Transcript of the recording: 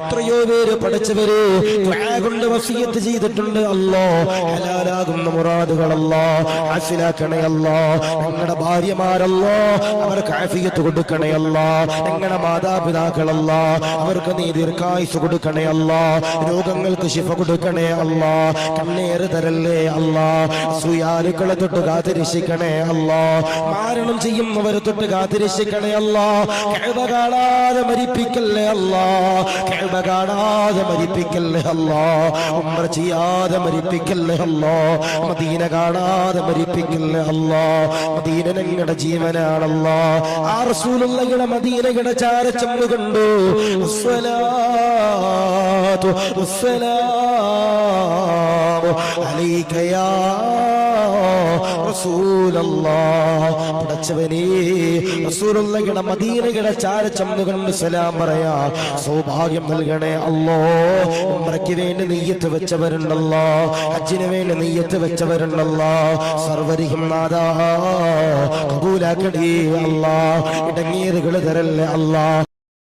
എത്രയോ പേര് പഠിച്ചവര് ദുആ കൊണ്ട് വസിയത്ത് ചെയ്തിട്ടുണ്ട്. അല്ലാഹ് ഹലാലാകുന്ന മുറാദുകൾ അല്ലാഹ് ഹാസിലാക്കണേ അല്ലാഹ്. ഞങ്ങളുടെ ഭാര്യമാരല്ലാഹ് അവർക്ക് ആഫിയത്ത് കൊടുക്കണേ അല്ലാഹ്. ഞങ്ങളുടെ മാതാപിതാക്കൾ അല്ലാഹ് അവർക്ക് നീ ദീർഘായുസ് കൊടുക്കണേ അല്ലാഹ്. രോഗങ്ങൾക്ക് ശിഫ കൊടുക്കണേ അല്ലാഹ്. കണ്ണേറ് തരല്ലേ അല്ലാഹ്. സുയാലുക്കളെ തൊട്ട് കാത്തിരക്ഷിക്കണേ അല്ലാഹ്. മാരണം ചെയ്യുന്നവരെ തൊട്ട് കാത്തിരക്ഷിക്കണേ അല്ലാഹ്. കഅബ കാണാതെ മരിപ്പിക്കല്ലേ അല്ലാഹ്. കഅബ കാണാതെ മരിപ്പിക്കല്ലേ അല്ലാഹ്. ഉംറ ചെയ്യാതെ മരിപ്പിക്കല്ലേ അല്ലാഹ്. മദീന കാണാതെ മരിപ്പിക്കല്ലേ അല്ലാഹ്. മദീന ഞങ്ങളുടെ ജീവനാണല്ലാഹ്. ആ റസൂലുള്ളാഹിയുടെ മദീനയുടെ ചാരച്ചെന്ന് കണ്ടു. അസ്സലാത്തു വസ്സലാമു അലൈക യാ റസൂലല്ലാഹ്. പടച്ചവനേ റസൂലുള്ളാഹിയുടെ മദീനയുടെ ചാരച്ചെന്ന് കണ്ട് സലാം പറയാ സൗഭാഗ്യം നൽകണേ അല്ലാഹ്. ഉംറയ്ക്ക് വേണ്ടി നിയ്യത്ത് വെച്ചവരുണ്ടല്ലോ, ഹജ്ജിന് വേണ്ടി നിയ്യത്ത് വെച്ചവരുണ്ടല്ലോ. സർവരിക്കും നാദാ കബൂലാക്കണേ അല്ലാഹ്. ഇടങ്ങേറുകൾ തരല്ലേ അല്ലാഹ്.